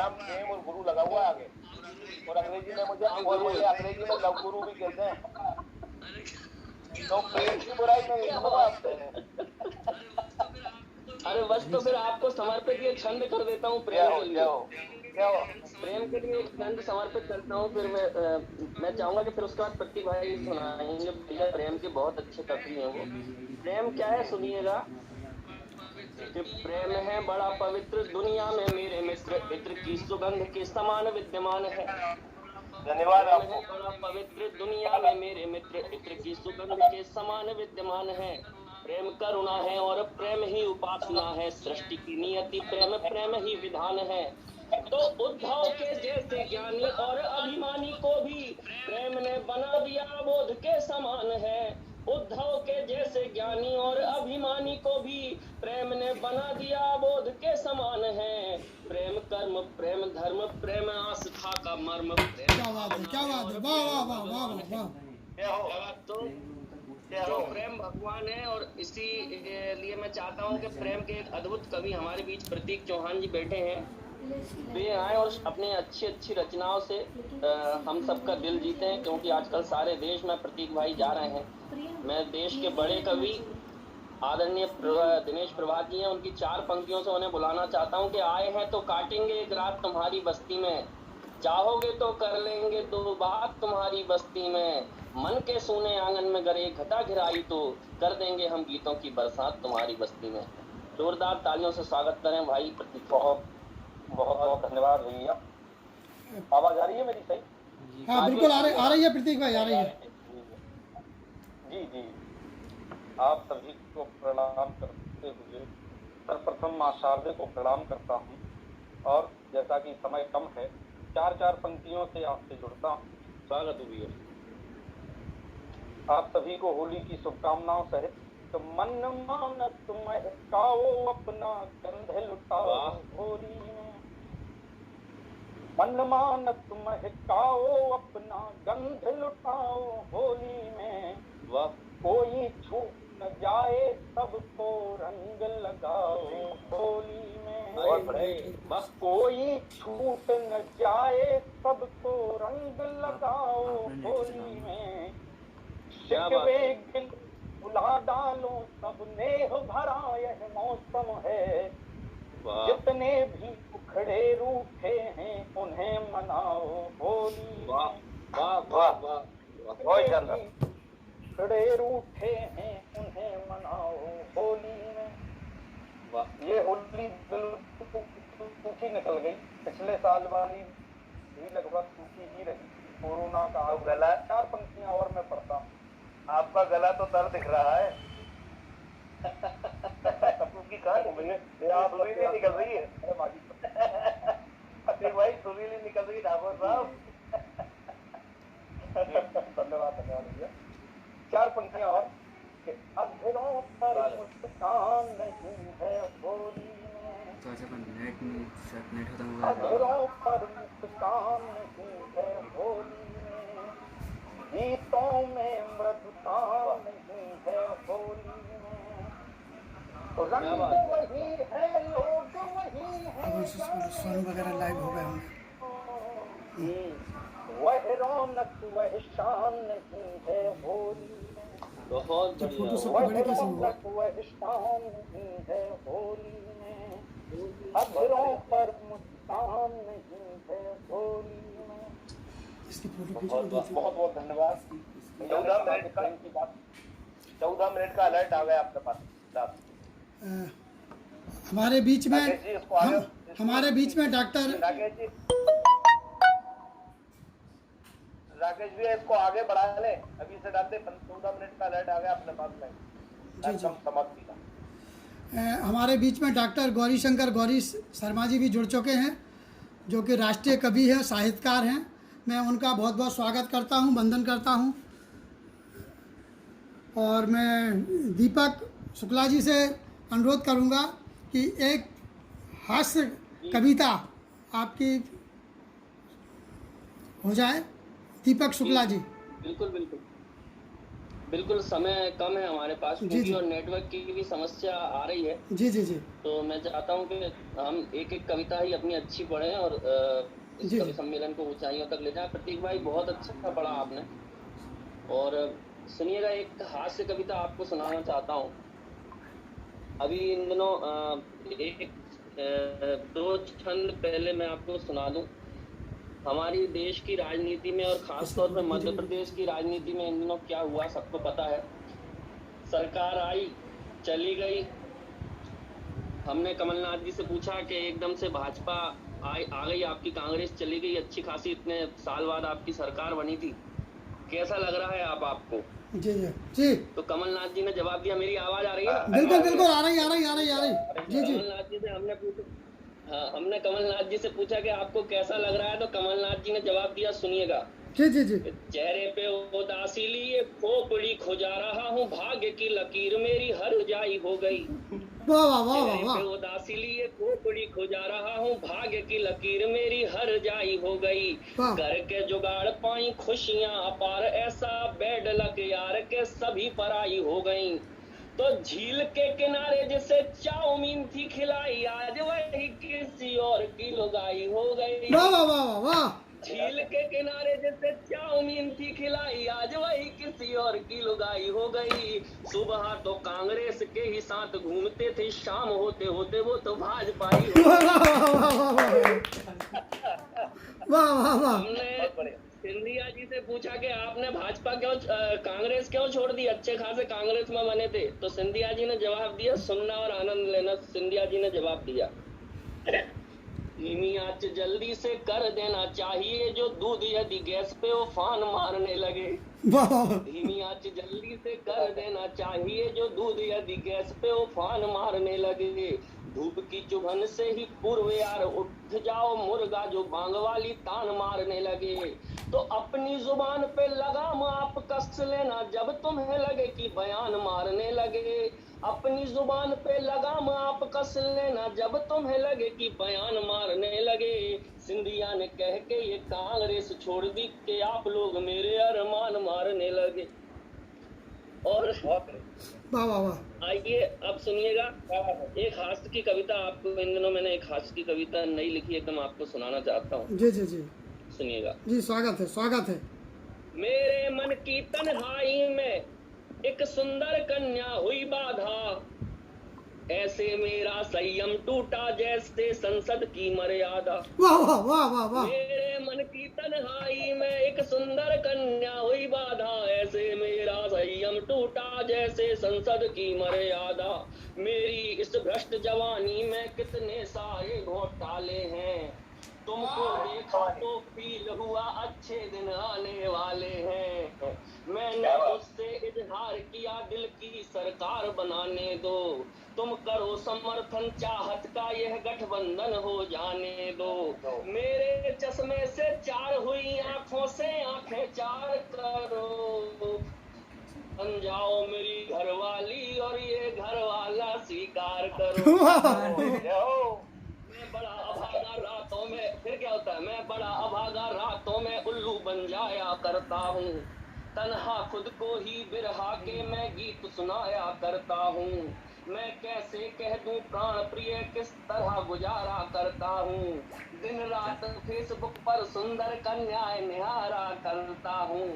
नाम प्रेम और गुरु लगा हुआ है आगे, और अंग्रेजी में मुझे अंग्रेजी में लव गुरु भी कहते हैं। तो प्रेम की बुराई में नहीं समझ आपसे। अरे बस तो फिर आपको समर्पित ये छंद कर देता हूँ प्रेम के लिए। क्या हो प्रेम के लिए एक छंद समर्पित करता हूँ। फिर मैं चाहूंगा कि फिर उसके बाद प्रतीक भाई सुनाएंगे। भैया प्रेम के बहुत अच्छे कवि हैं वो। प्रेम क्या है सुनिएगा कि प्रेम है बड़ा पवित्र दुनिया में मेरे मित्र, इत्र की सुगंध के समान विद्यमान है। धन्यवाद आपको। बड़ा पवित्र दुनिया में मेरे मित्र, इत्र की सुगंध के समान विद्यमान है। प्रेम करुणा है और प्रेम ही उपासना है, सृष्टि की नियति प्रेम, प्रेम ही विधान है। तो उद्धव के जैसे ज्ञानी और अभिमानी को भी प्रेम ने बना दिया बोध के समान है। उद्धव के जैसे ज्ञानी और अभिमानी को भी प्रेम ने बना दिया बोध के समान है। प्रेम कर्म, प्रेम धर्म, प्रेम आस्था का मर्म। क्या बात है, क्या बात है, वाह वाह वाह वाह वाह। तो प्रेम भगवान है, और इसी लिए मैं चाहता हूँ कि प्रेम के एक अद्भुत कवि हमारे बीच प्रतीक चौहान जी बैठे हैं, वे आए और अपनी अच्छी अच्छी रचनाओं से हम सबका दिल जीते हैं। क्योंकि आजकल सारे देश में प्रतीक भाई जा रहे हैं। मैं देश के बड़े कवि आदरणीय दिनेश प्रभात जी हैं, उनकी 4 पंक्तियों से उन्हें बुलाना चाहता हूँ कि आए हैं तो काटेंगे एक रात तुम्हारी बस्ती में, चाहोगे तो कर लेंगे 2 बात तुम्हारी बस्ती में, मन के सोने आंगन में गरे घटा घिराई तो कर देंगे हम गीतों की बरसात तुम्हारी बस्ती में। जोरदार तालियों से स्वागत करें भाई प्रतीक। बहुत बहुत बहुत धन्यवाद भैया। आवाज आ रही है मेरी सही? हाँ बिल्कुल आ रही है प्रतीक भाई, आ रही है। जी जी, आप सभी को प्रणाम करते हुए सर्वप्रथम मां शारदे को प्रणाम करता हूँ। और जैसा कि समय कम है, 4 पंक्तियों से आपसे जुड़ता हूँ। स्वागत हुई है आप सभी को होली की शुभकामनाओं सहित। तो मन मान तुम महकाओ अपना गंध लुटाओ होली में, मन मान तुम महकाओ अपना गंध लुटाओ होली में। वाह। कोई छूट न जाए सबको रंग लगाओ होली में। बस कोई छूट न जाए सबको रंग लगाओ होली में। शिकवे गिल भुला डालो सब नेह भरा यह मौसम है। जितने भी उखड़े रूठे हैं उन्हें मनाओ होली में। वाह वाह वाह। उखड़े रूठे हैं उन्हें मनाओ होली में। ये होली बिल्कुल सूखी निकल गई, पिछले साल वाली भी लगभग सूखी ही रही। कोरोना का गला 4 पंक्तियां और मैं पढ़ता हूँ। आपका गला तो तर दिख रहा है। की कहा आप सुरीली निकल रही है भाई, सुरीली निकल रही ठाकुर साहब। धन्यवाद भैया। 4 पंक्तियां और। अधरों पर मुस्कान नहीं है होली में, अधरों पर मुस्कान नहीं है होली में, गीतों में मृदुता नहीं है होली में। रंग वही है, लोग वही है, सॉन्ग वगैरह लाइव हो गए होंगे। वह रौनक वह शान नहीं है होली में। बहुत फोटो बढ़िया। सब बड़े कैसे हुआ? वह शान नहीं है होली में, अधरों पर मुस्कान नहीं है होली में। इसकी फोटो बहुत बहुत धन्यवाद। 14 मिनट का इनकी बात, 14 मिनट का अलर्ट आ गया आपके पास। हमारे बीच में हमारे बीच में डॉक्टर राकेश जी इसको आगे बढ़ा ले, अभी से डालते। 14 मिनट का अलर्ट आ गया अपने पास में। जी। समाप्ति का। हमारे बीच में डॉक्टर गौरी शंकर गौरी शर्मा जी भी जुड़ चुके हैं, जो कि राष्ट्रीय कवि हैं, साहित्यकार हैं। मैं उनका बहुत बहुत स्वागत करता हूं, वंदन करता हूं। और मैं दीपक शुक्ला जी से अनुरोध करूंगा कि एक हास्य कविता आपकी हो जाए। दीपक शुक्ला जी। बिल्कुल बिल्कुल। बिल्कुल समय कम है हमारे पास जी, क्योंकि जी। और नेटवर्क की भी समस्या आ रही है। जी जी जी तो मैं चाहता हूँ कि हम एक एक कविता ही अपनी अच्छी पढ़ें और इस जी कवि जी सम्मेलन को ऊंचाइयों तक ले जाएं। प्रतीक भाई बहुत अच्छा पढ़ा आपने। और सुनिएगा, एक हास्य कविता आपको सुनाना चाहता हूँ। अभी इन दिनों एक दो छंद पहले मैं आपको सुना दूं। हमारी देश की राजनीति में और खास इससे तौर पूरी पे मध्य वीडियो प्रदेश की राजनीति में इन दिनों क्या हुआ सबको पता है। सरकार आई, चली गई। हमने कमलनाथ जी से पूछा कि एकदम से भाजपा आ गई, आपकी कांग्रेस चली गई, अच्छी खासी इतने साल बाद आपकी सरकार बनी थी, कैसा लग रहा है आपको? जी जी जी तो कमलनाथ जी ने जवाब दिया, मेरी आवाज आ रही है ना? बिल्कुल बिल्कुल आ रही आ रही आ रही आ रही जी जी कमलनाथ जी से हमने पूछा, हाँ, हमने कमलनाथ जी से पूछा कि आपको कैसा लग रहा है, तो कमलनाथ जी ने जवाब दिया, सुनिएगा। जी जी जी चेहरे पे उदासी लिए खोपड़ी खुजा रहा हूँ, भाग्य की लकीर मेरी हर जाई हो गई। वाह वाह वाह वाह चेहरे पे वाह उदासी लिए खोपड़ी खुजा रहा हूँ, भाग्य की लकीर मेरी हर जाई हो गई। वाह घर के जुगाड़ पाई खुशियां अपार, ऐसा बैड लक यार के सभी पराई हो गई। तो झील के किनारे जिसे चाउमीन थी खिलाई, आज वही किसी और की लुगाई हो गई। वाह वाह वाह वाह वाह झील के किनारे जिसे चाउमीन थी खिलाई, आज वही किसी और की लुगाई हो गई। सुबह तो कांग्रेस के ही साथ घूमते थे, शाम होते होते वो तो भाजपा ही हो वाह गई। वाह वाह वाह वाह वाह हमने सिंधिया जी से पूछा कि आपने भाजपा क्यों कांग्रेस क्यों छोड़ दी, अच्छे खासे कांग्रेस में बने थे। तो सिंधिया जी ने जवाब दिया, सुनना और आनंद लेना। सिंधिया जी ने जवाब दिया, धीमी आंच जल्दी से कर देना चाहिए, जो दूध यदि गैस पे उफान मारने लगे। वाह धीमी आंच जल्दी से कर देना चाहिए, जो दूध यदि गैस पे उफान मारने लगे। धूप की चुभन से ही पूर्व यार उठ जाओ, मुर्गा जो बांग वाली तान मारने लगे। तो अपनी जुबान पे लगाम आप कस लेना, जब तुम्हें लगे कि बयान मारने लगे। अपनी जुबान पे लगाम आप कस लेना, जब तुम्हें लगे कि बयान मारने लगे। सिंधिया ने कह के ये कांग्रेस छोड़ दी कि आप लोग मेरे अरमान मारने लगे। और वाह वाह वाह आइए अब सुनिएगा, एक हास्य की कविता आपको, इन दिनों मैंने एक हास्य की कविता नई लिखी, एकदम आपको सुनाना चाहता हूँ। जी जी जी सुनिएगा। जी स्वागत है स्वागत है मेरे मन की तन्हाई में एक सुंदर कन्या हुई बाधा, ऐसे मेरा संयम टूटा जैसे संसद की मर्यादा। वाह वाह वाह वाह वाह मेरे मन की तन्हाई में एक सुंदर कन्या हुई बाधा, ऐसे मेरा संयम टूटा जैसे संसद की मर्यादा। मेरी इस भ्रष्ट जवानी में कितने सारे घोटाले हैं, तुमको देखा तो फील हुआ अच्छे दिन आने वाले हैं। मैंने उससे इजहार किया दिल की सरकार बनाने दो, तुम करो समर्थन चाहत का यह गठबंधन हो जाने दो। मेरे चश्मे से चार हुई आंखों से आंखें चार करो, बन जाओ मेरी घरवाली और ये घरवाला स्वीकार करो। मैं बड़ा अभागा रातों में, फिर क्या होता है, मैं बड़ा अभागा रातों में उल्लू बन जाया करता हूँ, तन्हा खुद को ही बिरहा के मैं गीत सुनाया करता हूँ। मैं कैसे कह दूं प्राण प्रिय किस तरह गुजारा करता हूँ, दिन रात फेसबुक पर सुंदर कन्याएं निहारा करता हूँ।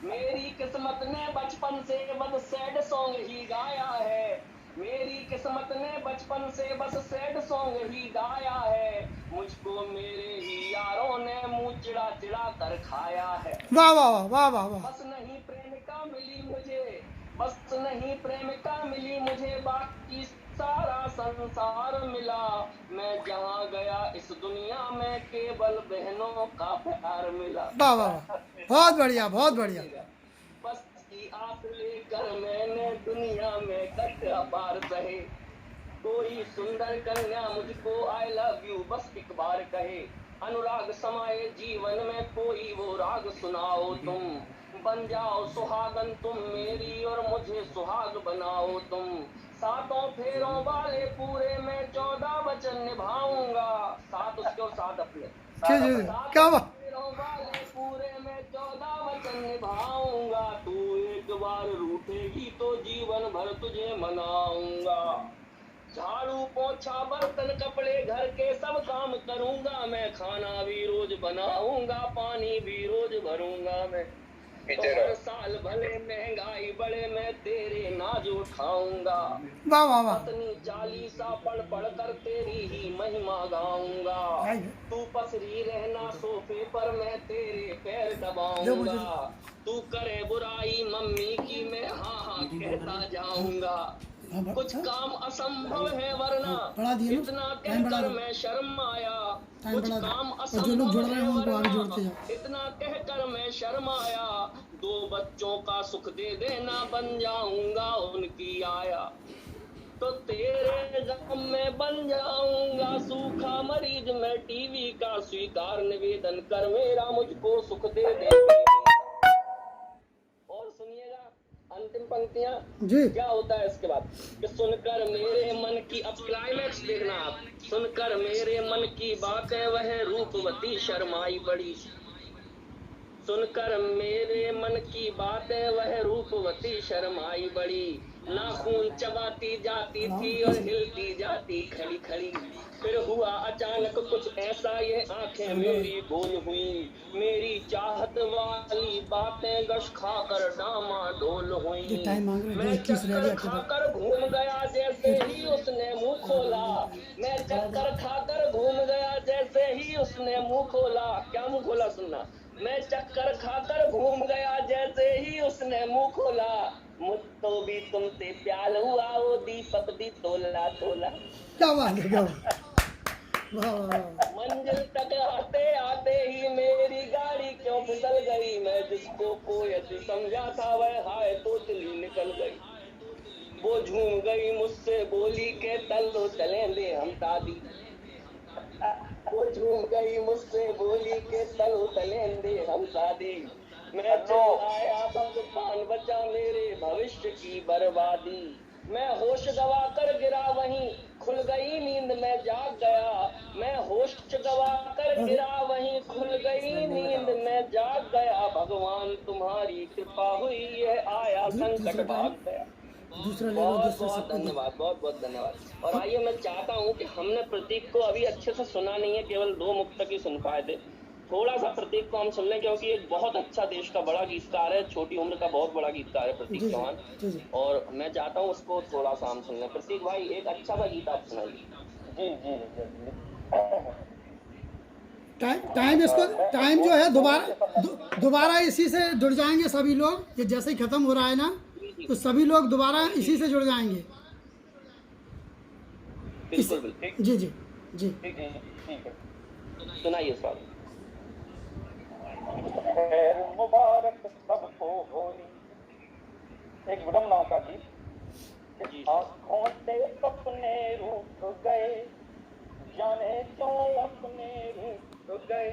मेरी किस्मत ने बचपन से बस सैड सॉन्ग ही गाया है, मेरी किस्मत ने बचपन से बस सैड सॉन्ग ही गाया है। मुझको मेरे ही यारों ने मुंह चिड़ा चिड़ा कर खाया है। वाह वाह वाह वाह वाह वाह बस नहीं प्रेमिका मिली मुझे, बस नहीं प्रेमिका मिली मुझे, बाकी सारा संसार मिला। मैं जहाँ गया इस दुनिया में केवल बहनों का प्यार मिला। वाह वाह बहुत बढ़िया बहुत बढ़िया बस की आस लेकर मैंने दुनिया में कष्ट अपार सहे, कोई सुंदर कन्या मुझको आई लव यू बस एक बार कहे। अनुराग समाये जीवन में कोई वो राग सुनाओ तुम, बन जाओ सुहागन तुम मेरी और मुझे सुहाग बनाओ तुम। सातों फेरों वाले पूरे में 14 वचन निभाऊंगा, सात उसके और सात अपने। जी जी जी क्या बात फेरों वाले पूरे में 14 वचन निभाऊंगा। तू एक बार रूठ भर तुझे मनाऊंगा। झाड़ू पोछा बर्तन कपड़े घर के सब काम करूंगा मैं, खाना भी रोज बनाऊंगा, पानी भी रोज भरूंगा मैं। तो हर साल भले महंगाई बढ़े मैं तेरे नाज उठाऊंगा। वाह वाह वाह। पत्नी चालीसा पढ़ पढ़ कर तेरी ही महिमा गाऊंगा। तू पसरी रहना सोफे पर मैं तेरे पैर दबाऊंगा। तू करे बुराई मम्मी की मैं हाँ हाँ कहता जाऊंगा। कुछ काम असंभव है वरना बढ़ा दिए ना, इतना टाइम बढ़ा कहकर दो, मैं शर्म आया। टाइम कुछ बढ़ा दो। काम और जो लोग असंभव जुड़ रहे है हैं उनको आगे वरना जोड़ते जाओ। इतना कहकर मैं शर्म आया। 2 बच्चों का सुख दे देना बन जाऊंगा उनकी आया। तो तेरे गम में बन जाऊंगा सूखा मरीज मैं टीवी का, स्वीकार निवेदन कर मेरा मुझको सुख दे दे। और सुनिएगा अंतिम पंक्तियां जी। क्या होता है इसके बाद कि सुनकर मेरे मन की, अब क्लाइमैक्स देखना आप, सुनकर मेरे मन की बातें वह रूपवती शर्माई बड़ी। सुनकर मेरे मन की बातें वह रूपवती शर्माई बड़ी। नाखून चबाती जाती थी और हिलती जाती खड़ी खड़ी। फिर हुआ अचानक कुछ ऐसा ये आंखें मेरी गोल हुई। मेरी चाहत वाली बातें गश खाकर डामाडोल हुई। टाइम मांग रहे हैं, मैं 2:21 रह चक्कर गया केवल। खाकर घूम गया जैसे ही उसने मुंह खोला। मैं चक्कर खाकर घूम गया जैसे ही उसने मुंह खोला। क्या मुंह खोला सुनना। मैं चक्कर खाकर घूम गया जैसे ही उसने मुंह खोला। मुझको भी तुमसे प्यार हुआ वो दीपक दी तोला तोला। क्या बात है, क्या बात। वाह वाह वाह। मंजिल तक आते आते ही मेरी गाड़ी क्यों फिसल गई। मैं जिसको पोयत समझा था वह हाय तो चली निकल गई। वो झूम गई मुझसे बोली के तल्लो चले दे हम दादी। वो झूम गई मुझसे बोली के तल्लो चले दे हम दादी। मैं चिल्लाया भगवान बचा मेरे भविष्य की बर्बादी। मैं होश गवा कर गिरा वहीं खुल गई नींद में जाग गया। मैं होश गवा कर गिरा वहीं खुल गई नींद में जाग गया। भगवान तुम्हारी कृपा हुई है आया संकट भाग गया। दूसरा ले लो, बहुत दूसरा बहुत सबको दे। धन्यवाद, बहुत बहुत धन्यवाद। और आइए मैं चाहता हूँ कि हमने प्रतीक को अभी अच्छे से सुना नहीं है, केवल 2 मुक्तक ही सुन पाए थे। थोड़ा सा प्रतीक को हम सुन लें क्योंकि एक बहुत अच्छा देश का बड़ा गीतकार है, छोटी उम्र का बहुत बड़ा गीतकार है प्रतीक जी चौहान। जी जी। और मैं चाहता हूँ उसको थोड़ा सा हम सुन लें। प्रतीक भाई एक अच्छा सा गीत आप सुनाइए। जी जी जी। टाइम इसको, टाइम जो है दोबारा इसी से जुड़ जाएंगे सभी लोग। ये जैसे ही खत्म हो रहा है ना, तो सभी लोग दोबारा इसी से जुड़ जाएंगे। बिल्कुल बिल्कुल। जी जी जी। ठीक है सुनाइए सर। खैर मुबारक सबको होली। एक विडम्बना का गीत। आंखों से सपने रूठ गए जाने क्यों अपने रूठ गए।